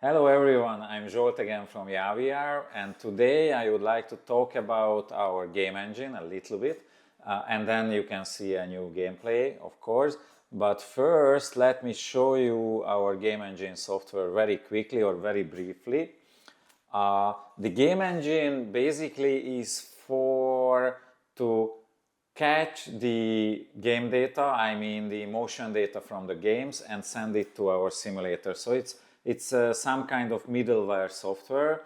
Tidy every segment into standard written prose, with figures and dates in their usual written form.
Hello everyone, I'm Zsolt again from Yaw VR, and today I would like to talk about our game engine a little bit, and then you can see a new gameplay, of course. But first, let me show you our game engine software very quickly or very briefly. The game engine basically is for to catch the game data, I mean the motion data from the games, and send it to our simulator. So it's some kind of middleware software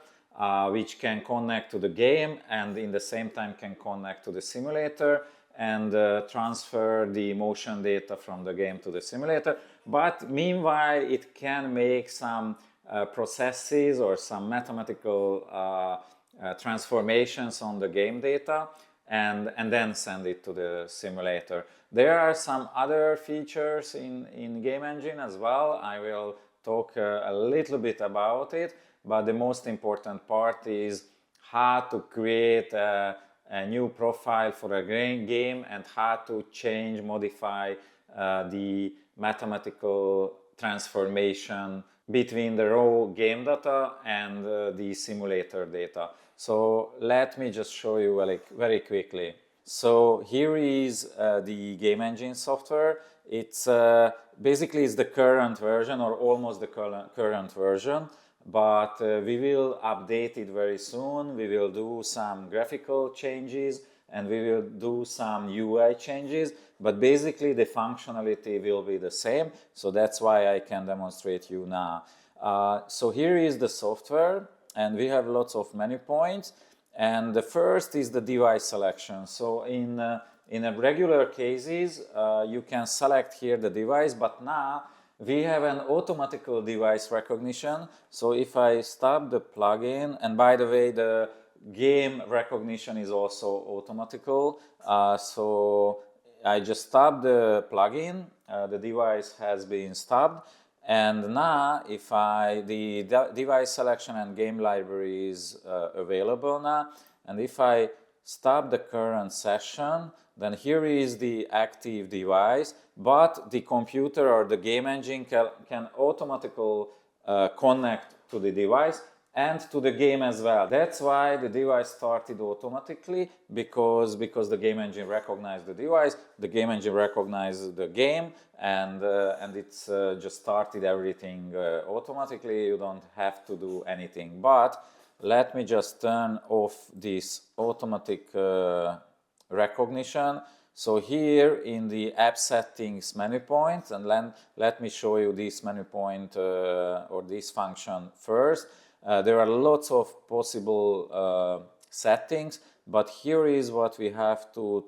which can connect to the game and in the same time can connect to the simulator and transfer the motion data from the game to the simulator. But meanwhile, it can make some processes or some mathematical transformations on the game data and then send it to the simulator. There are some other features in game engine as well. I will talk a little bit about it, but the most important part is how to create a new profile for a game and how to change, modify the mathematical transformation between the raw game data and the simulator data. So let me just show you very quickly. So here is the game engine software. It's basically it's the current version or almost the current version, but we will update it very soon. We will do some graphical changes and we will do some UI changes, but basically the functionality will be the same. So that's why I can demonstrate you now. So here is the software, and we have lots of menu points. And the first is the device selection. So in a regular cases, you can select here the device, but now we have an automatical device recognition. So if I stop the plugin, and by the way, the game recognition is also automatical. So I just stop the plugin, the device has been stopped. And now, if the device selection and game library is available now, and if I stop the current session, then here is the active device, but the computer or the game engine can automatically connect to the device and to the game as well. That's why the device started automatically, because the game engine recognized the device, the game engine recognized the game, and it's just started everything automatically. You don't have to do anything. But let me just turn off this automatic recognition. So here in the app settings menu point, and let me show you this menu point or this function first. There are lots of possible settings, but here is what we have to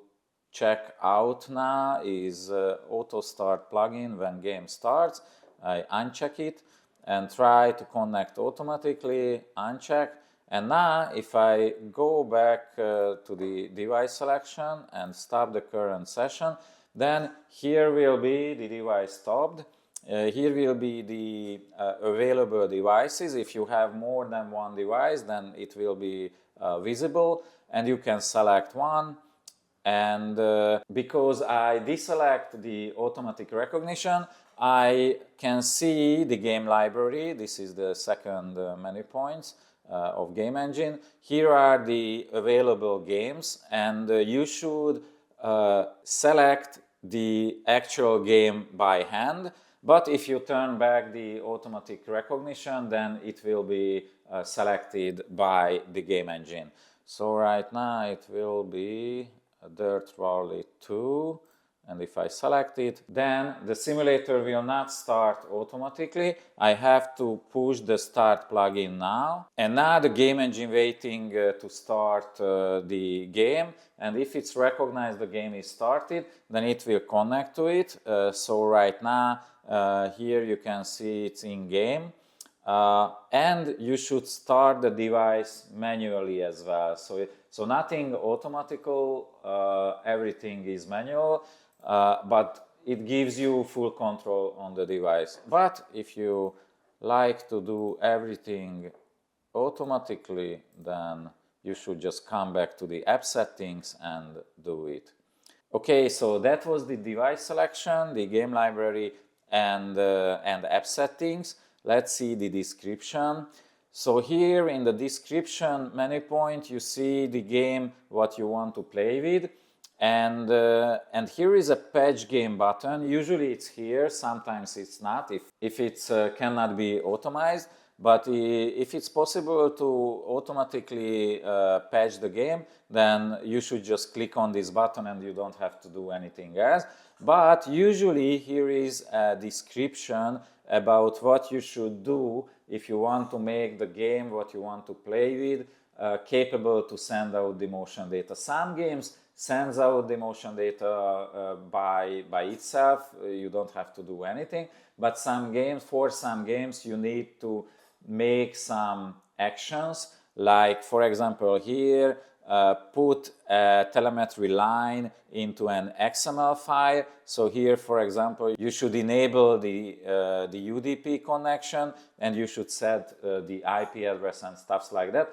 check out now is auto start plugin when game starts. I uncheck it and try to connect automatically, uncheck. And now if I go back to the device selection and stop the current session, then here will be the device stopped. Here will be the available devices. If you have more than one device, then it will be visible and you can select one. And because I deselect the automatic recognition, I can see the game library. This is the second menu points of game engine. Here are the available games, and you should select the actual game by hand. But if you turn back the automatic recognition, then it will be selected by the game engine. So right now it will be Dirt Rally 2, and if I select it, then the simulator will not start automatically. I have to push the start plugin now, and now the game engine waiting to start the game, and if it's recognized the game is started, then it will connect to it. So right now here you can see it's in game. And you should start the device manually as well. So nothing automatical, everything is manual, but it gives you full control on the device. But if you like to do everything automatically, then you should just come back to the app settings and do it. Okay, so that was the device selection, the game library, and app settings. let's see the description. So here in the description menu point you see the game what you want to play with, and here is a patch game button. Usually it's here, sometimes it's not, if it cannot be automized, but if it's possible to automatically patch the game, then you should just click on this button and you don't have to do anything else. But usually here is a description about what you should do if you want to make the game what you want to play with capable to send out the motion data. Some games sends out the motion data by itself, you don't have to do anything, but for some games you need to make some actions, like for example here, put a telemetry line into an XML file. So here, for example, you should enable the UDP connection and you should set the IP address and stuff like that.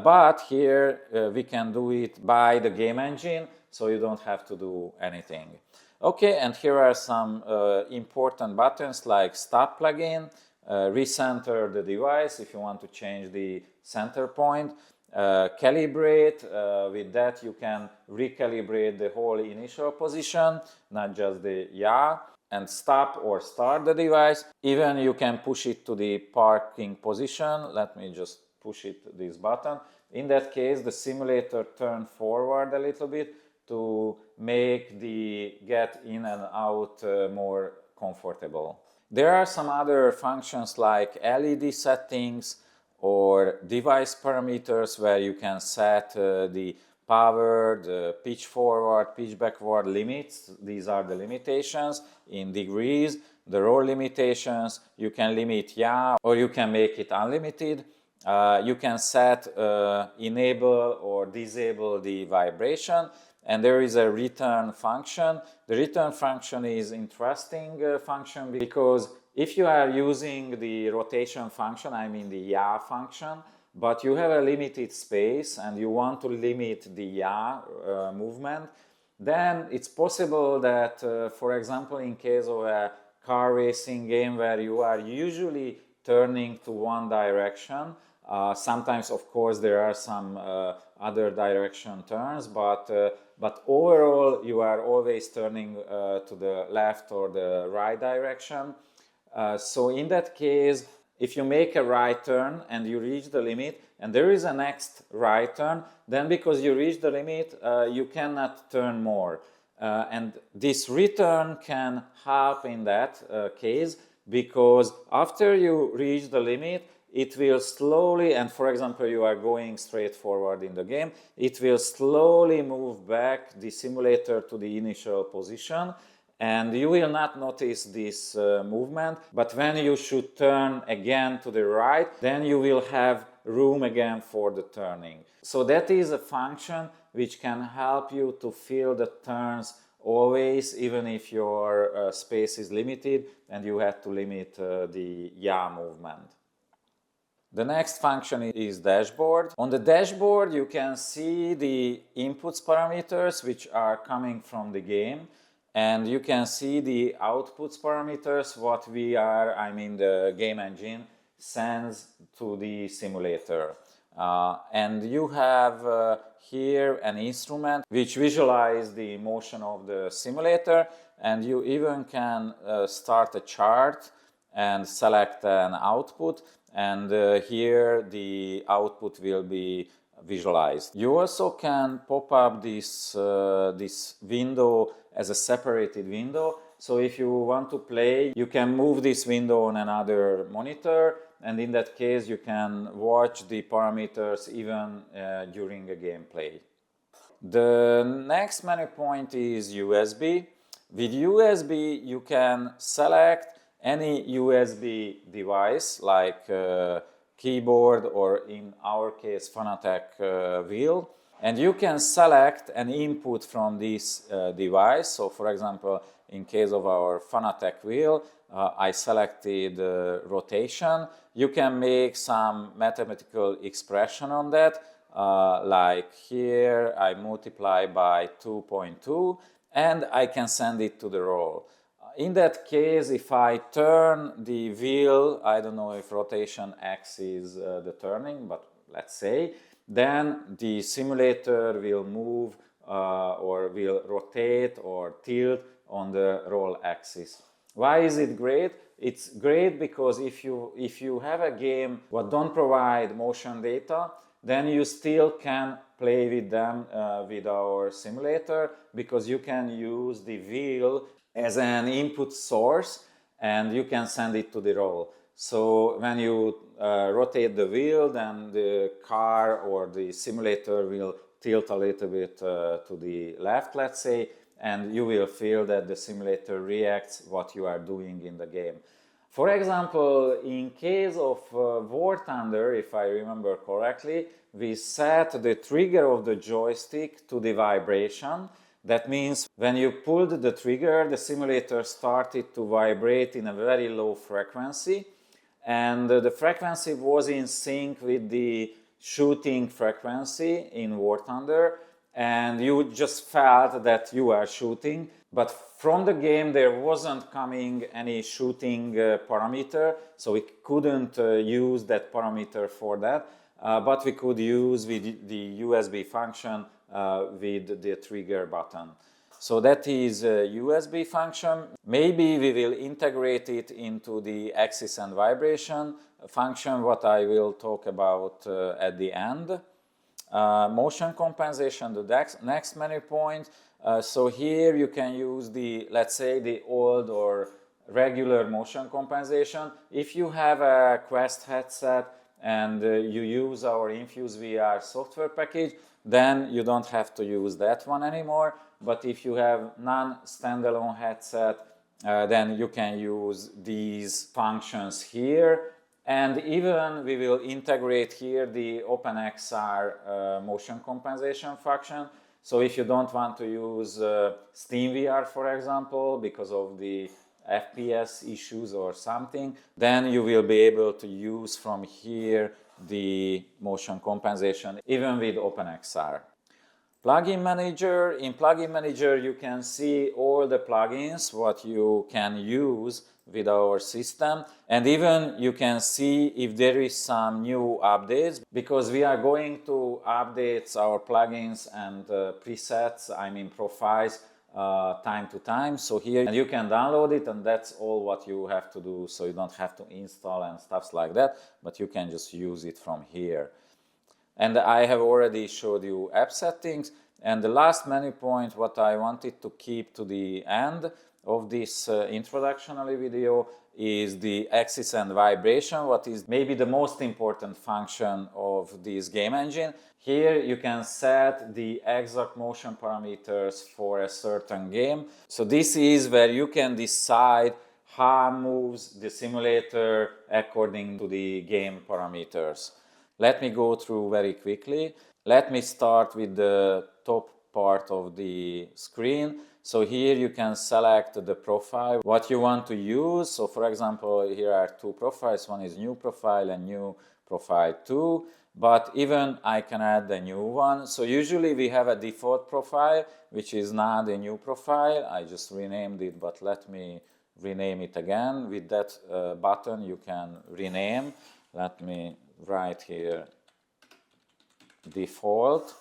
But here we can do it by the game engine, so you don't have to do anything. Okay, and here are some important buttons like stop plugin, recenter the device if you want to change the center point, calibrate, with that you can recalibrate the whole initial position, not just the yaw, and stop or start the device. Even you can push it to the parking position. Let me just push it, this button. In that case, the simulator turn forward a little bit to make the get in and out more comfortable. There are some other functions like LED settings or device parameters where you can set the power, the pitch forward, pitch backward limits. These are the limitations in degrees. The roll limitations, you can limit yaw or you can make it unlimited. You can set enable or disable the vibration, and there is a return function. The return function is interesting function because if you are using the rotation function, I mean the yaw function, but you have a limited space and you want to limit the yaw movement, then it's possible that, for example, in case of a car racing game where you are usually turning to one direction, sometimes, of course, there are some other direction turns, but overall you are always turning to the left or the right direction. So in that case, if you make a right turn and you reach the limit and there is a next right turn, then because you reach the limit, you cannot turn more. And this return can help in that case, because after you reach the limit, it will slowly, and for example you are going straight forward in the game, it will slowly move back the simulator to the initial position, and you will not notice this movement, but when you should turn again to the right, then you will have room again for the turning. So that is a function which can help you to feel the turns always, even if your space is limited and you have to limit the yaw movement. The next function is dashboard. On the dashboard you can see the inputs parameters which are coming from the game, and you can see the outputs parameters what the game engine sends to the simulator. And you have here an instrument which visualizes the motion of the simulator, and you even can start a chart and select an output, and here the output will be visualized. You also can pop up this window as a separated window. So if you want to play, you can move this window on another monitor, and in that case you can watch the parameters even during a gameplay. The next menu point is USB. With USB you can select any USB device like keyboard, or in our case Fanatec wheel, and you can select an input from this device. So for example, in case of our Fanatec wheel, I selected rotation. You can make some mathematical expression on that, like here I multiply by 2.2 and I can send it to the roll. In that case, if I turn the wheel, I don't know if rotation X is the turning, but let's say, then the simulator will move or will rotate or tilt on the roll axis. Why is it great? It's great because if you have a game what don't provide motion data, then you still can play with them with our simulator, because you can use the wheel as an input source and you can send it to the roll. So when you rotate the wheel, then the car or the simulator will tilt a little bit to the left, let's say, and you will feel that the simulator reacts what you are doing in the game. For example, in case of War Thunder, if I remember correctly, we set the trigger of the joystick to the vibration. That means when you pulled the trigger, the simulator started to vibrate in a very low frequency, and the frequency was in sync with the shooting frequency in War Thunder, and you just felt that you are shooting, but from the game there wasn't coming any shooting parameter, so we couldn't use that parameter for that, but we could use with the USB function with the trigger button. So that is a USB function. Maybe we will integrate it into the axis and vibration function, what I will talk about at the end. Motion compensation, the next menu point. So here you can use the, let's say, the old or regular motion compensation. If you have a Quest headset and you use our Infuse VR software package, then you don't have to use that one anymore. But if you have non-standalone headset, then you can use these functions here. And even we will integrate here the OpenXR motion compensation function. So if you don't want to use SteamVR, for example, because of the FPS issues or something, then you will be able to use from here the motion compensation, even with OpenXR. Plugin Manager. In Plugin Manager, you can see all the plugins what you can use with our system, and even you can see if there is some new updates, because we are going to update our plugins and presets, I mean profiles, time to time. So here you can download it, and that's all what you have to do, so you don't have to install and stuff like that, but you can just use it from here. And I have already showed you app settings. And the last menu point what I wanted to keep to the end of this introductory video is the axis and vibration, what is maybe the most important function of this game engine. Here you can set the exact motion parameters for a certain game. So this is where you can decide how moves the simulator according to the game parameters. Let me go through very quickly. Let me start with the top part of the screen. So here you can select the profile, what you want to use. So for example, here are two profiles. One is new profile and new profile 2. But even I can add a new one. So usually we have a default profile, which is not a new profile. I just renamed it, but let me rename it again. With that button you can rename. Let me write here default,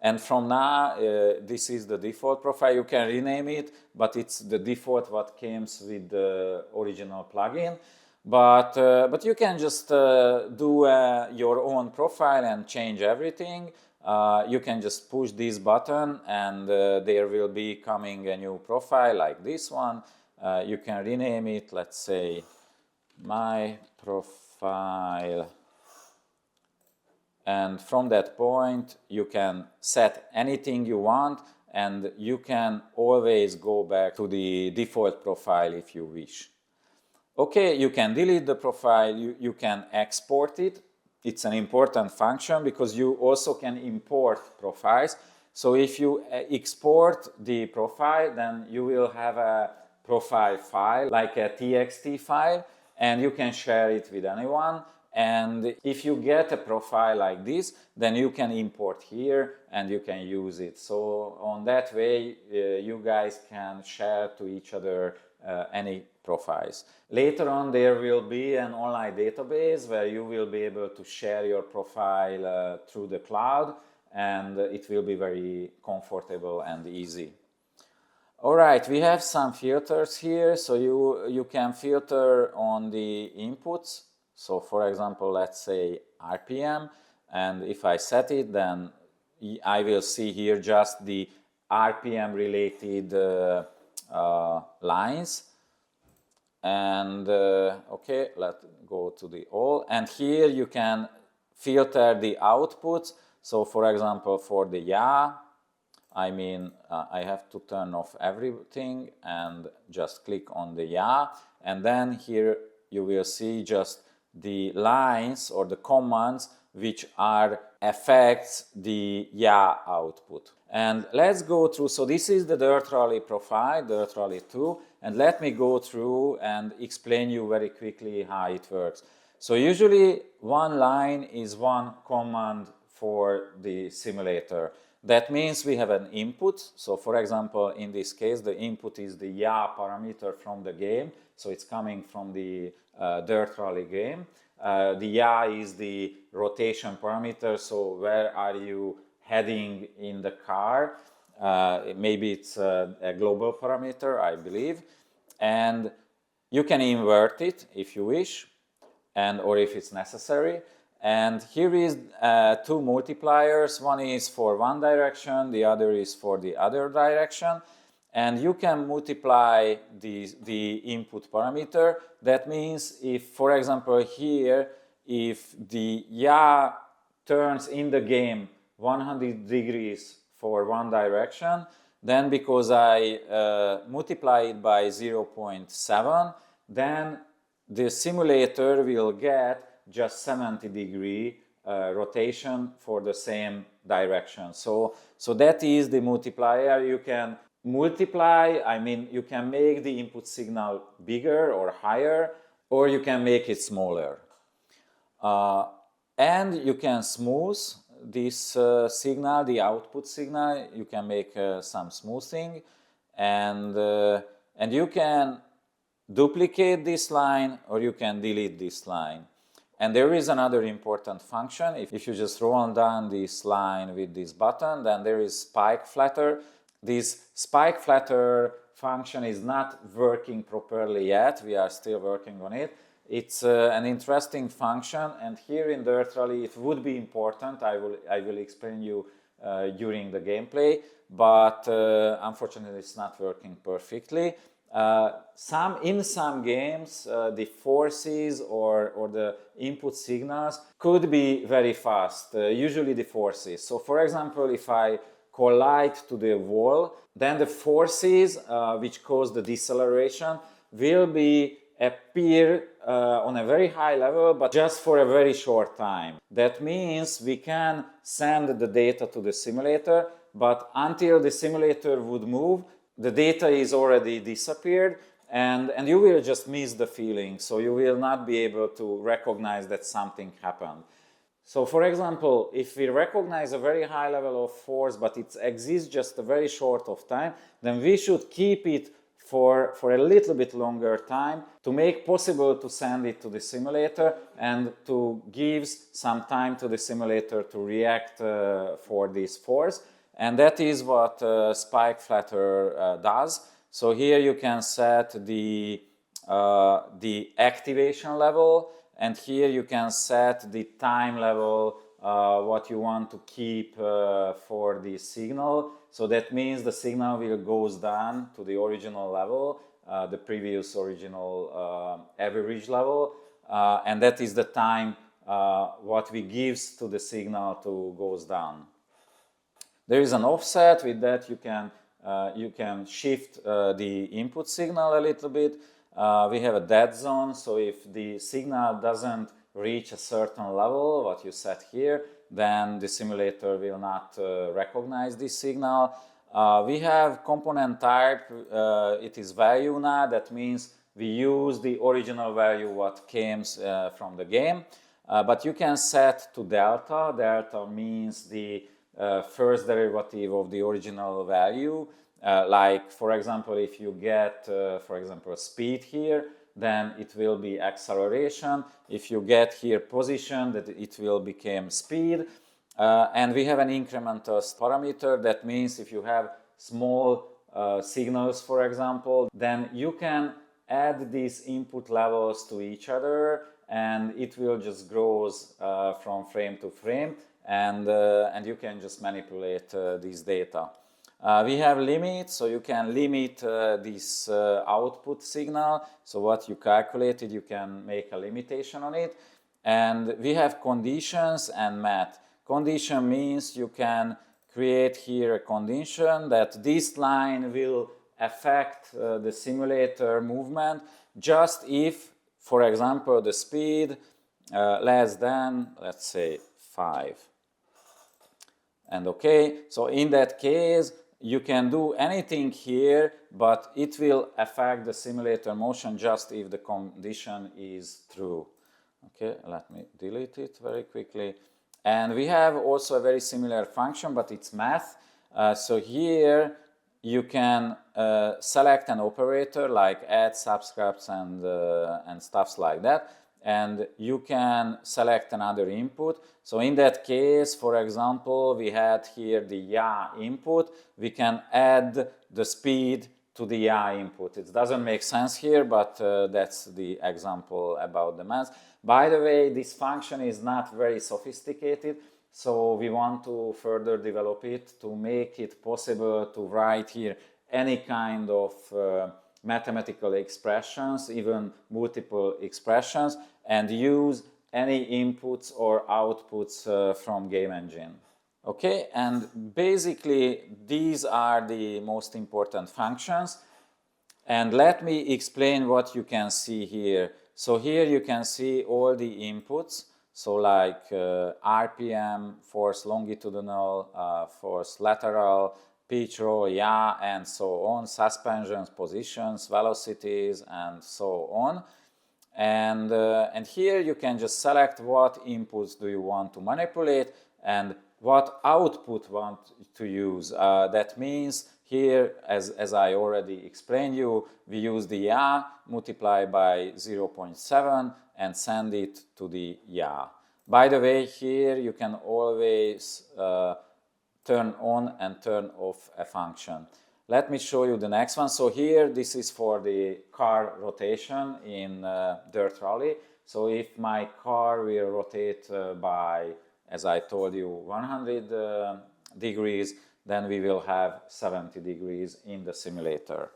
and from now this is the default profile. You can rename it, but it's the default what comes with the original plugin. But you can just do your own profile and change everything. You can just push this button and there will be coming a new profile like this one. You can rename it, let's say my profile, and from that point you can set anything you want, and you can always go back to the default profile if you wish. Okay, you can delete the profile, you can export it. It's an important function because you also can import profiles. So if you export the profile, then you will have a profile file like a TXT file, and you can share it with anyone. And if you get a profile like this, then you can import here and you can use it. So on that way, you guys can share to each other any profiles. Later on, there will be an online database where you will be able to share your profile through the cloud, and it will be very comfortable and easy. All right, we have some filters here, so you can filter on the inputs. So for example, let's say RPM, and if I set it, then I will see here just the RPM related lines. And okay, let's go to the all, and here you can filter the outputs. So for example, for the Yaw, I mean, I have to turn off everything and just click on the Yaw, and then here you will see just the lines or the commands which are affects the Yaw output. And let's go through. So this is the Dirt Rally profile, Dirt Rally 2, and let me go through and explain you very quickly how it works. So usually one line is one command for the simulator. That means we have an input. So for example, in this case, the input is the Yaw parameter from the game. So it's coming from the Dirt Rally game. The Yaw is the rotation parameter. So where are you heading in the car? Maybe it's a global parameter, I believe. And you can invert it if you wish, or if it's necessary. And here is two multipliers. One is for one direction, the other is for the other direction. And you can multiply the input parameter. That means if, for example, here, if the Yaw turns in the game 100 degrees for one direction, then because I multiply it by 0.7, then the simulator will get just 70-degree rotation for the same direction. So that is the multiplier. You can multiply, I mean, you can make the input signal bigger or higher, or you can make it smaller. And you can smooth this signal, the output signal. You can make some smoothing, and you can duplicate this line or you can delete this line. And there is another important function. If you just roll down this line with this button, then there is spike flatter. This spike flatter function is not working properly yet. We are still working on it. It's an interesting function, and here in Dirt Rally it would be important. I will explain you during the gameplay, but unfortunately it's not working perfectly. In some games, the forces or the input signals could be very fast, usually the forces. So for example, if I collide to the wall, then the forces which cause the deceleration will appear on a very high level, but just for a very short time. That means we can send the data to the simulator, but until the simulator would move, the data is already disappeared, and you will just miss the feeling, so you will not be able to recognize that something happened. So for example, if we recognize a very high level of force, but it exists just a very short of time, then we should keep it for a little bit longer time to make possible to send it to the simulator and to give some time to the simulator to react for this force. And that is what spike flatter does. So here you can set the activation level, and here you can set the time level, what you want to keep for the signal. So that means the signal will goes down to the original level, the previous original average level, and that is the time what we gives to the signal to goes down. There is an offset. With that you can shift the input signal a little bit. We have a dead zone, so if the signal doesn't reach a certain level, what you set here, then the simulator will not recognize this signal. We have component type, it is value now. That means we use the original value what came from the game. but you can set to delta. Delta means the first derivative of the original value. Like, for example, if you get, for example, speed here, then it will be acceleration. If you get here position, that it will become speed. And we have an incremental parameter. That means if you have small signals, for example, then you can add these input levels to each other, and it will just grows from frame to frame, and you can just manipulate this data. We have limits, so you can limit this output signal. So what you calculated, you can make a limitation on it. And we have conditions and math. Condition means you can create here a condition that this line will affect the simulator movement just if, for example, the speed less than, let's say, 5. And okay, so in that case, you can do anything here, but it will affect the simulator motion just if the condition is true. Okay, let me delete it very quickly. And we have also a very similar function, but it's math. So here you can select an operator like add, subscribes, and stuffs like that. And you can select another input. So in that case, for example, we had here the Yaw input. We can add the speed to the Yaw input. It doesn't make sense here, but that's the example about the math. By the way, this function is not very sophisticated, so we want to further develop it to make it possible to write here any kind of mathematical expressions, even multiple expressions, and use any inputs or outputs from game engine. Okay, and basically these are the most important functions. And let me explain what you can see here. So here you can see all the inputs, so like RPM, force longitudinal, force lateral, pitch, roll, yaw, and so on, suspensions, positions, velocities, and so on. And here you can just select what inputs do you want to manipulate and what output want to use. That means here, as I already explained you, we use the yaw, multiply by 0.7 and send it to the yaw. By the way, here you can always turn on and turn off a function. Let me show you the next one. So here, this is for the car rotation in dirt rally. So if my car will rotate by, as I told you, 100 degrees, then we will have 70 degrees in the simulator.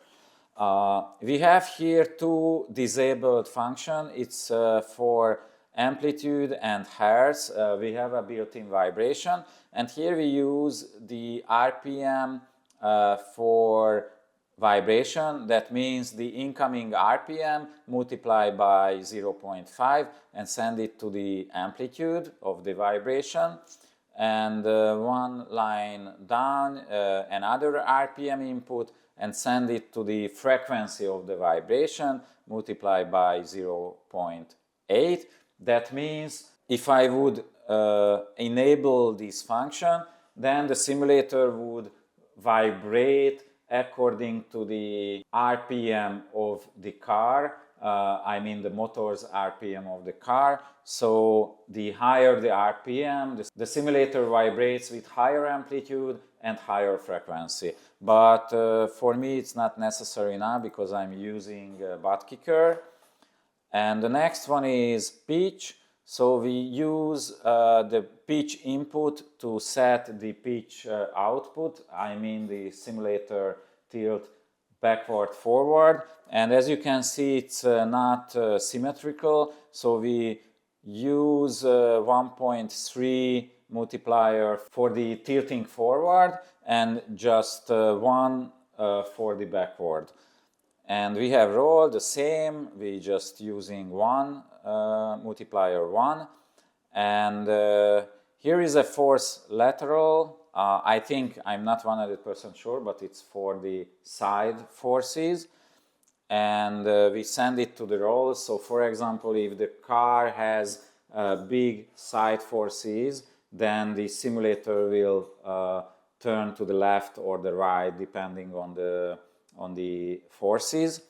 We have here two disabled functions. It's for amplitude and hertz. We have a built-in vibration, and here we use the RPM for vibration. That means the incoming RPM multiplied by 0.5 and send it to the amplitude of the vibration. And one line down, another RPM input, and send it to the frequency of the vibration multiplied by 0.8. That means if I would enable this function, then the simulator would vibrate according to the RPM of the car. I mean the motor's RPM of the car. So the higher the RPM, the simulator vibrates with higher amplitude and higher frequency. But for me it's not necessary now because I'm using butt kicker. And the next one is pitch. So we use the pitch input to set the pitch output. I mean the simulator tilt backward, forward. And as you can see, it's not symmetrical. So we use 1.3 multiplier for the tilting forward and just 1 for the backward. And we have roll the same, we just using 1 multiplier 1. And here is a force lateral. I think I'm not 100% sure, but it's for the side forces. And we send it to the roll. So for example, if the car has big side forces, then the simulator will turn to the left or the right depending on the forces.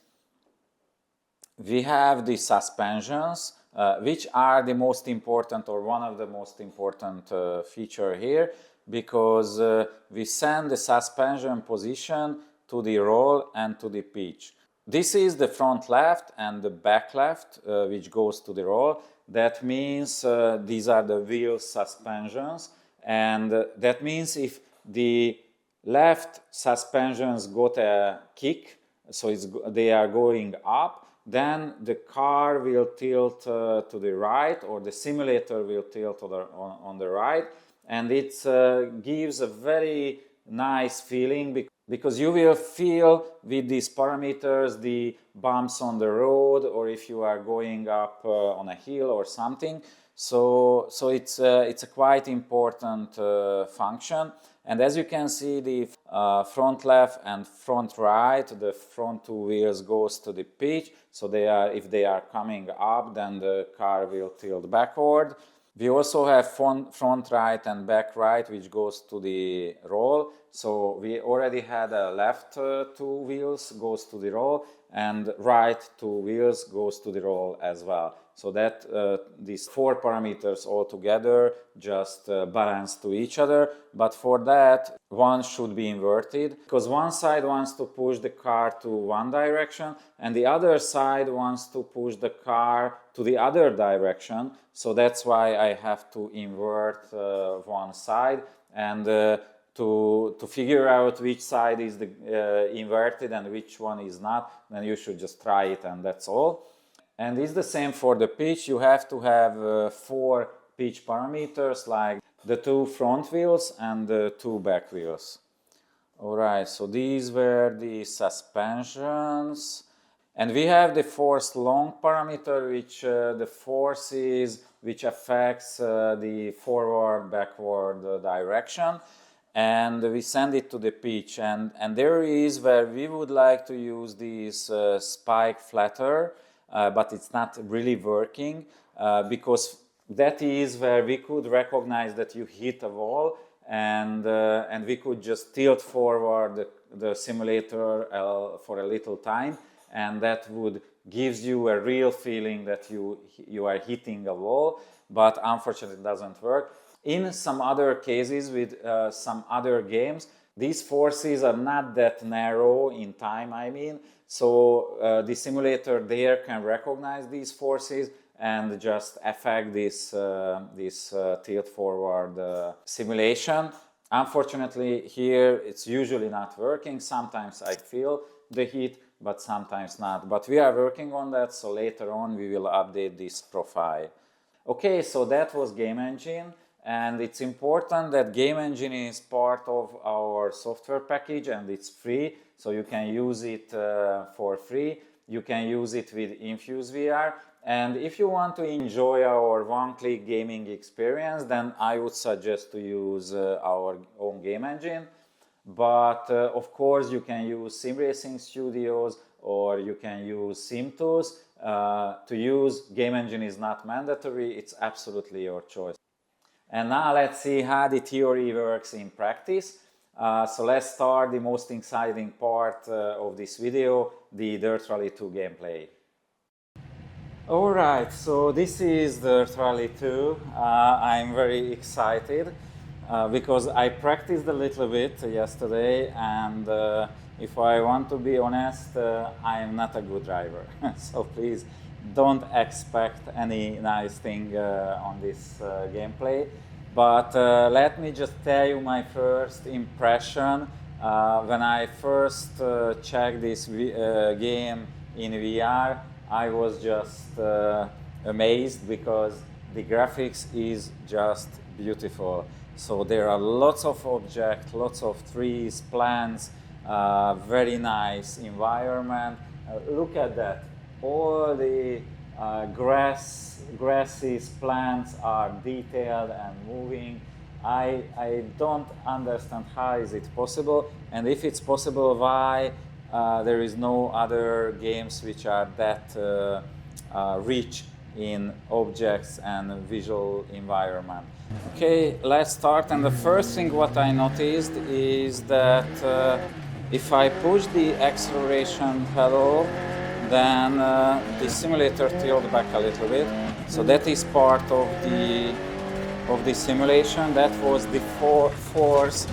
We have the suspensions, which are the most important, or one of the most important feature here, because we send the suspension position to the roll and to the pitch. This is the front left and the back left, which goes to the roll. That means these are the wheel suspensions, and that means if the left suspensions got a kick, so they are going up, then the car will tilt to the right, or the simulator will tilt on the right, and it gives a very nice feeling because you will feel with these parameters the bumps on the road, or if you are going up on a hill or something. So it's a quite important function. And as you can see, the front left and front right, the front two wheels goes to the pitch. So if they are coming up, then the car will tilt backward. We also have front right and back right, which goes to the roll. So we already had a left two wheels goes to the roll, and right two wheels goes to the roll as well. So that these four parameters all together just balance to each other. But for that, one should be inverted, because one side wants to push the car to one direction and the other side wants to push the car to the other direction. So that's why I have to invert one side, and to figure out which side is inverted and which one is not, then you should just try it, and that's all. And it's the same for the pitch. You have to have four pitch parameters, like the two front wheels and the two back wheels. Alright, so these were the suspensions. And we have the force long parameter, which the forces which affects the forward, backward direction. And we send it to the pitch. And there is where we would like to use this spike flatter, but it's not really working, because that is where we could recognize that you hit a wall, and we could just tilt forward the simulator for a little time, and that would gives you a real feeling that you are hitting a wall, but unfortunately it doesn't work. In some other cases with some other games, these forces are not that narrow in time, I mean, so the simulator there can recognize these forces and just affect this tilt forward simulation. Unfortunately, here it's usually not working. Sometimes I feel the hit, but sometimes not. But we are working on that, so later on we will update this profile. Okay, so that was Game Engine, and it's important that Game Engine is part of our software package and it's free, so you can use it for free. You can use it with Infuse VR. And if you want to enjoy our one-click gaming experience, then I would suggest to use our own game engine. But of course, you can use Sim Racing Studios or you can use SimTools. To use game engine is not mandatory, it's absolutely your choice. And now let's see how the theory works in practice. So let's start the most exciting part of this video, the Dirt Rally 2 gameplay. Alright, so this is Dirt Rally 2. I'm very excited because I practiced a little bit yesterday, and if I want to be honest, I am not a good driver. So please don't expect any nice thing on this gameplay. But let me just tell you my first impression when I first checked this game in VR. I was just amazed because the graphics is just beautiful. So there are lots of objects, lots of trees, plants, very nice environment. Look at that. All the grassy plants are detailed and moving. I don't understand how is it possible, and if it's possible, why there is no other games which are that rich in objects and visual environment. Okay, let's start. And the first thing what I noticed is that if I push the acceleration pedal, then the simulator tilted back a little bit. So that is part of the simulation. That was the force.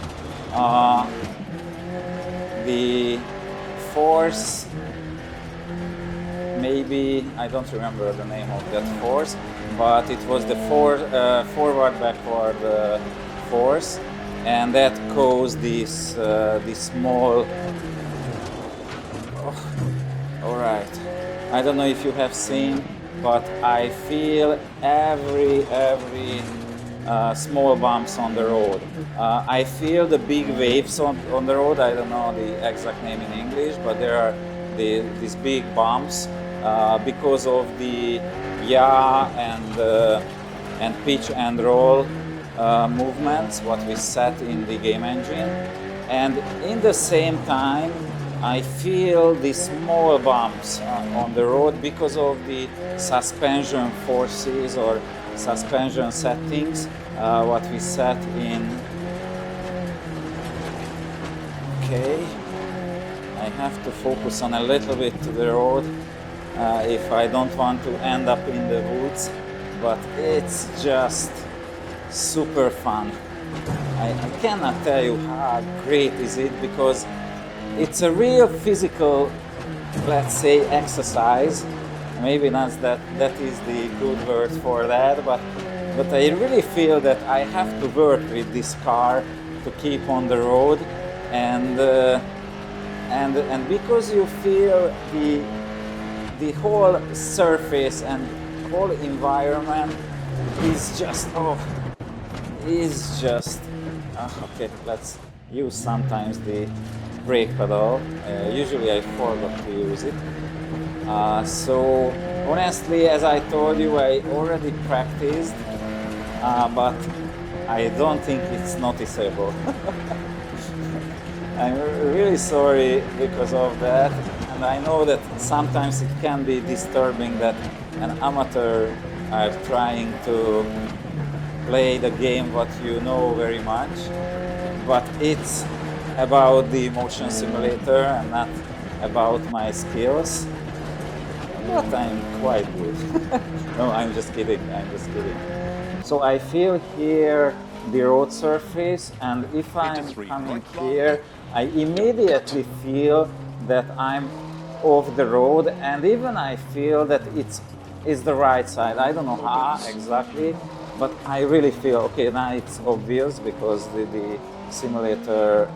The force, maybe, I don't remember the name of that force, but it was the forward-backward force, and that caused this small... Oh, all right. I don't know if you have seen, but I feel every small bumps on the road. I feel the big waves on the road. I don't know the exact name in English, but there are these big bumps because of the yaw and pitch and roll movements what we set in the game engine. And in the same time, I feel these small bumps on the road because of the suspension forces or suspension settings what we set in. Okay, I have to focus on a little bit to the road if I don't want to end up in the woods, but it's just super fun. I cannot tell you how great is it, because it's a real physical, let's say, exercise. Maybe not that is the good word for that, but I really feel that I have to work with this car to keep on the road, and because you feel the whole surface and whole environment is just okay. Let's use sometimes the brake pedal. Usually I forgot to use it. So honestly, as I told you, I already practiced, but I don't think it's noticeable. I'm really sorry because of that, and I know that sometimes it can be disturbing that an amateur are trying to play the game what you know very much, but it's about the motion simulator and not about my skills. But I'm quite good. No, I'm just kidding. So I feel here the road surface, and if I'm coming here, I immediately feel that I'm off the road, and even I feel that it's the right side. I don't know how exactly, but I really feel, okay, now it's obvious because the simulator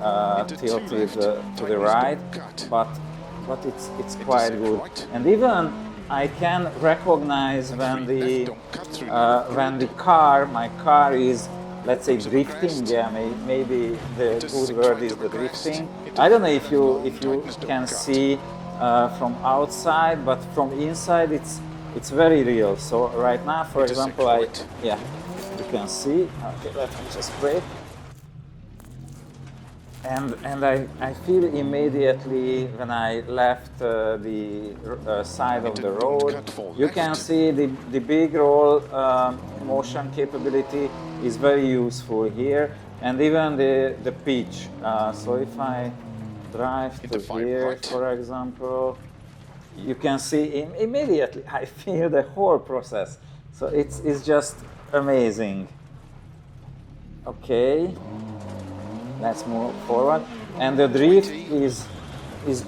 tilted to the right, but it's quite good. And even I can recognize when my car is, let's say, drifting. Yeah, maybe the good word is the drifting. I don't know if you can see from outside, but from inside it's very real. So right now, for example, you can see. Okay, let me just brake. And I feel immediately when I left the side of the road, you can see the big roll motion capability is very useful here, and even the pitch. So if I drive to here, for example, you can see immediately I feel the whole process. So it's just amazing. Okay. Let's move forward, and the drift is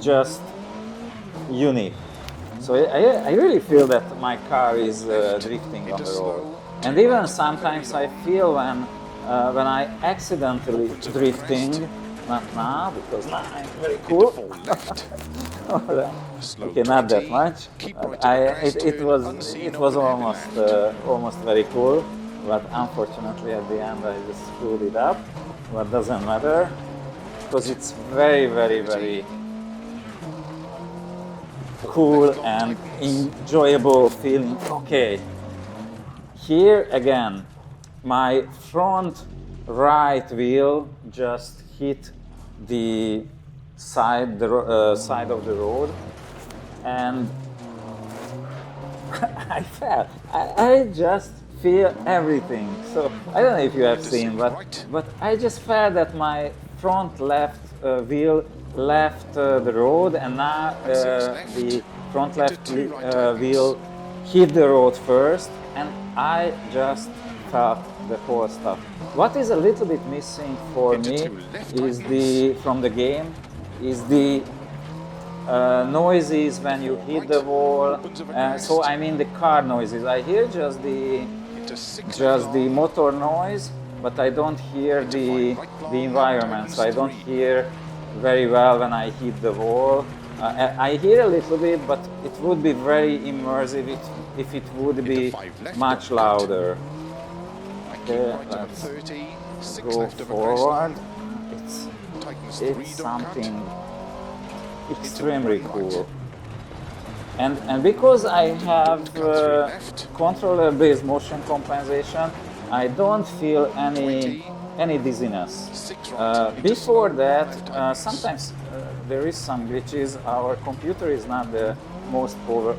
just unique. So I really feel that my car is drifting on the road, and even sometimes I feel when I accidentally drifting. Not now, because now I'm very cool. Okay, not that much. It was almost very cool, but unfortunately at the end I just screwed it up. But doesn't matter, because it's very, very, very cool and enjoyable feeling. Okay, here again, my front right wheel just hit the side of the road, and I felt, I just feel everything. So I don't know if you have seen, but I just felt that my front left wheel left the road, and now the front left wheel hit the road first, and I just felt the whole stuff. What is a little bit missing for me is from the game is the noises when you hit the wall. So I mean the car noises. I hear just the motor noise, but I don't hear the environment. So I don't hear very well when I hit the wall. I hear a little bit, but it would be very immersive if it would be much louder. Okay, let's go forward. It's something extremely cool. And because I have controller-based motion compensation, I don't feel any dizziness. Before that, sometimes there is some glitches. Our computer is not the most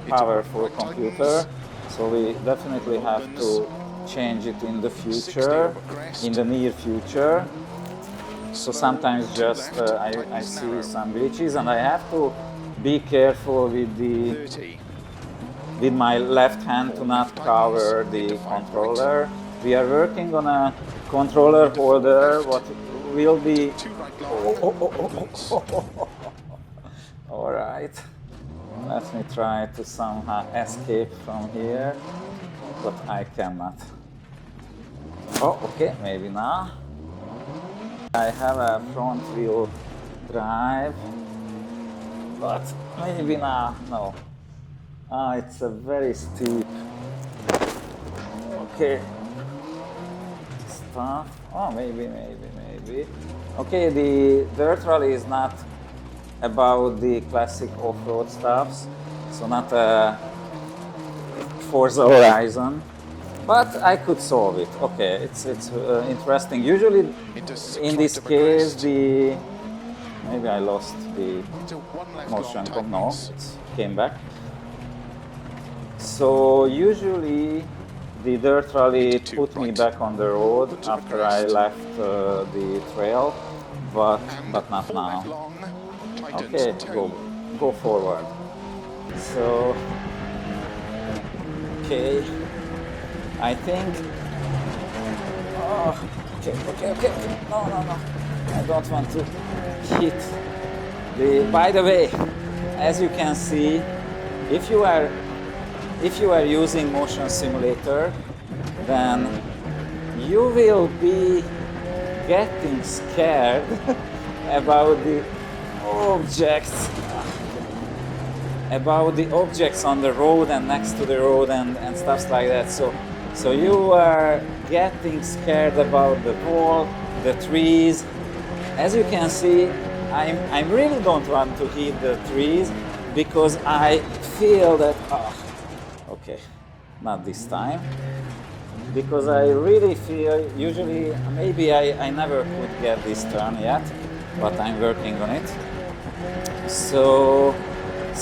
powerful computer, so we definitely have to change it in the future, in the near future. So sometimes just I see some glitches, and I have to be careful with my left hand to not cover the controller. We are working on a controller holder, what will be... All right, let me try to somehow escape from here, but I cannot. Oh, okay, maybe now. I have a front wheel drive, but maybe now, no. It's a very steep. Okay. Stop. Oh, maybe. Okay, the dirt rally is not about the classic off-road stuffs, so not Forza Horizon, but I could solve it. Okay, it's interesting. Usually, in this case, maybe I lost the motion. No, it came back. So usually the dirt rally put me back on the road after I left the trail, but not now. Okay, go forward. So, okay, I think. Oh, okay. No. I don't want to hit the. By the way, as you can see, if you are using motion simulator, then you will be getting scared about the objects on the road and next to the road and stuff like that. So you are getting scared about the wall, the trees. As you can see, I really don't want to hit the trees because I feel that okay, not this time, because I really feel, usually maybe I never could get this turn yet, but I'm working on it. So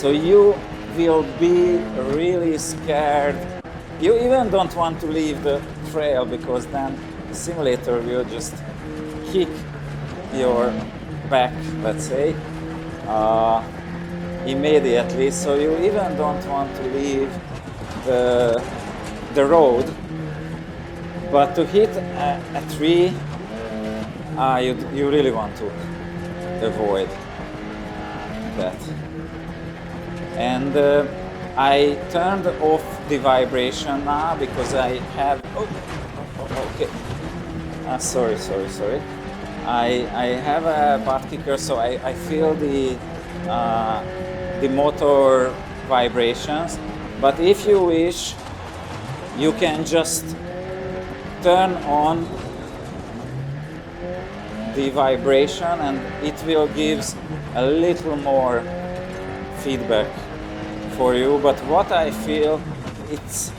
you will be really scared. You even don't want to leave the trail because then the simulator will just kick your back, let's say, immediately. So you even don't want to leave the road, but to hit a tree, you really want to avoid that. And I turned off the vibration now because I have. Okay. Sorry. I have a butt kicker, so I feel the motor vibrations. But if you wish, you can just turn on the vibration and it will give a little more feedback for you. But what I feel, it's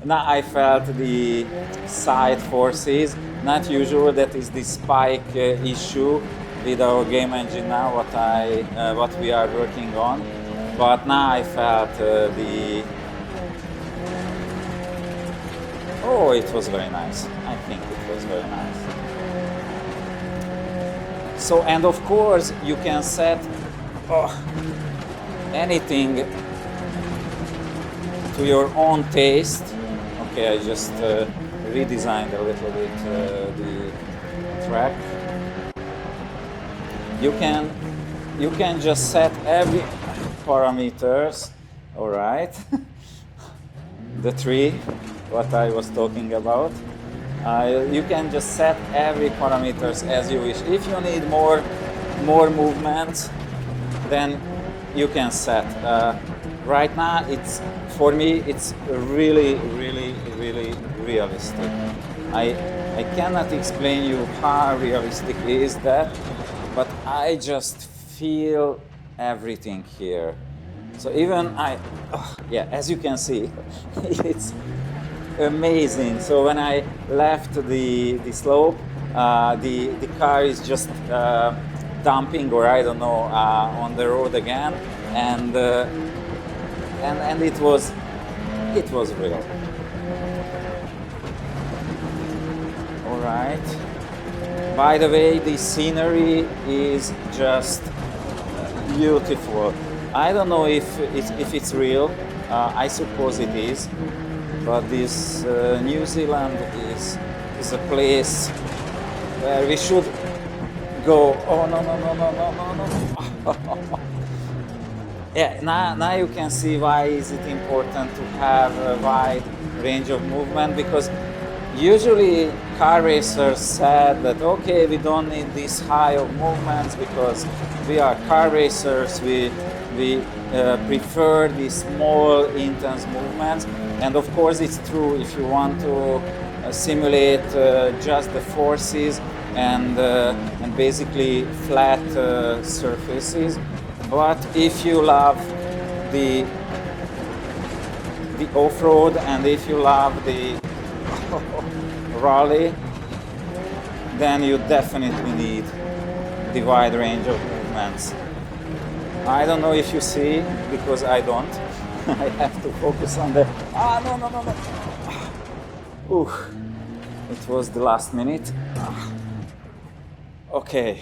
now I felt the side forces. Not usual. That is the spike issue with our game engine now. What we are working on. but now I felt oh, it was very nice. I think it was very nice. So, and of course you can set anything to your own taste. Okay, I just redesigned a little bit the track. You can just set every parameters. All right. The tree, what I was talking about. You can just set every parameters as you wish. If you need more movements, then you can set. Right now, for me, it's really realistic. I cannot explain you how realistic is that, but I just feel everything here. So even yeah, as you can see, it's amazing. So when I left the slope, the car is just dumping, or I don't know, on the road again, and it was real. All right. By the way, the scenery is just beautiful. I don't know if it's real. I suppose it is. But this New Zealand is a place where we should go. Oh no. Yeah, now you can see why is it important to have a wide range of movement, because usually car racers said that okay, we don't need this high of movements because we are car racers, we prefer these small intense movements. And of course it's true if you want to simulate just the forces and basically flat surfaces. But if you love the off-road and if you love the rally, then you definitely need the wide range of movements. I don't know if you see, because I don't. I have to focus on the... no. Ooh, it was the last minute. Okay.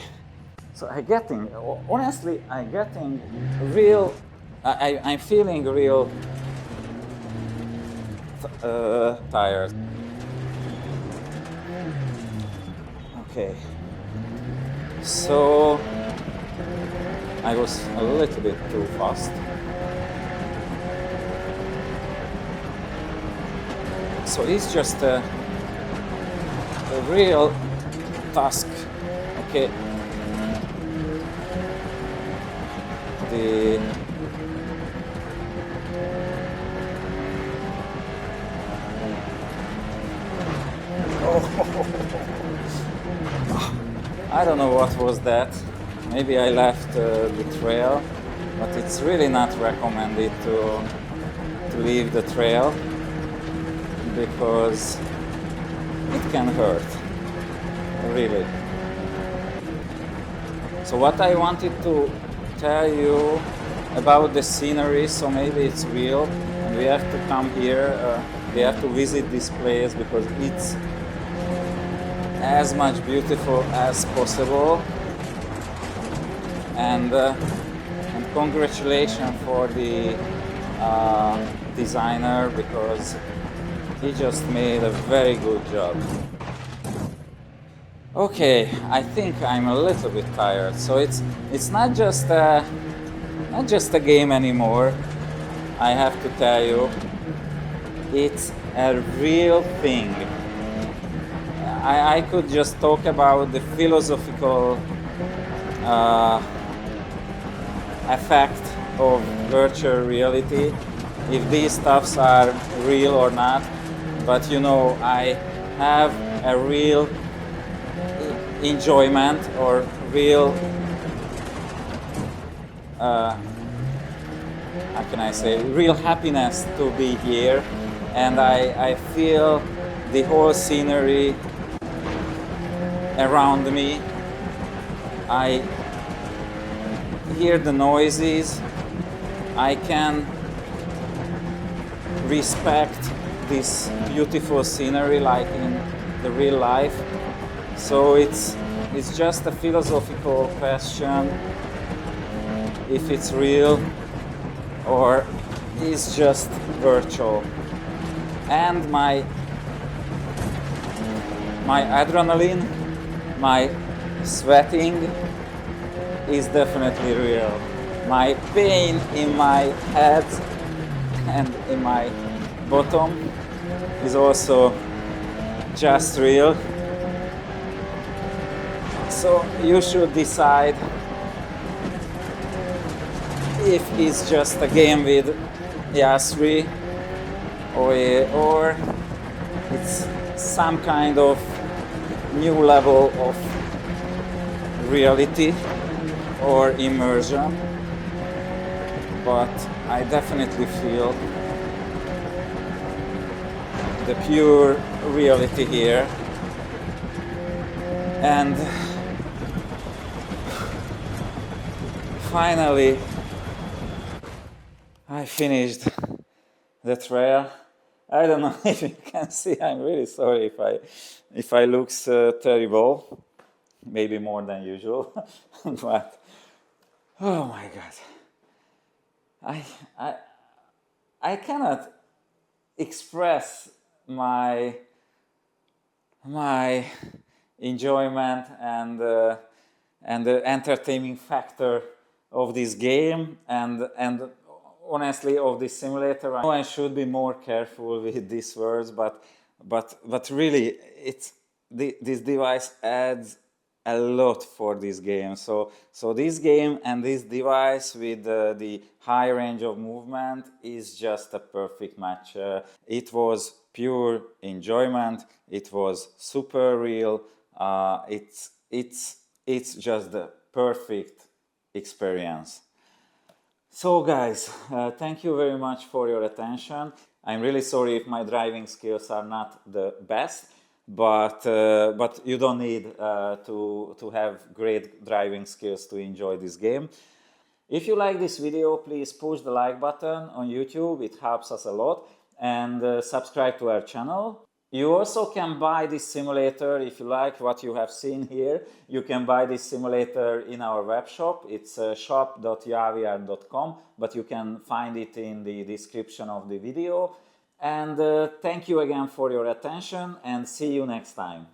So I'm getting real... I'm feeling real tired. Okay. So I was a little bit too fast. So it's just a real task. Okay. I don't know what was that. Maybe I left the trail, but it's really not recommended to leave the trail because it can hurt, really. So what I wanted to tell you about the scenery, so maybe it's real, and we have to come here, we have to visit this place because it's as much beautiful as possible. And congratulations for the designer, because he just made a very good job. Okay, I think I'm a little bit tired. So it's not just a game anymore. I have to tell you, it's a real thing. I could just talk about the philosophical effect of virtual reality, if these stuffs are real or not. But you know, I have a real enjoyment or real how can I say, real happiness to be here, and I feel the whole scenery around me. I hear the noises, I can respect this beautiful scenery like in the real life. So it's just a philosophical question if it's real or is just virtual. And my adrenaline, my sweating is definitely real. My pain in my head and in my bottom is also just real. So you should decide if it's just a game with Yaw3 or it's some kind of new level of reality or immersion. But I definitely feel the pure reality here. And finally, I finished the trail. I don't know if you can see, I'm really sorry if I look terrible, maybe more than usual, but oh my God. I cannot express my enjoyment and the entertaining factor of this game and honestly of this simulator. I know I should be more careful with these words, but really this device adds a lot for this game. So this game and this device with the high range of movement is just a perfect match. It was pure enjoyment. It was super real. It's just the perfect experience. So guys, thank you very much for your attention. I'm really sorry if my driving skills are not the best, but you don't need to have great driving skills to enjoy this game. If you like this video, please push the like button on YouTube, it helps us a lot, and subscribe to our channel. You also can buy this simulator if you like what you have seen here. You can buy this simulator in our web shop. It's shop.yawvr.com, but you can find it in the description of the video. And thank you again for your attention and see you next time.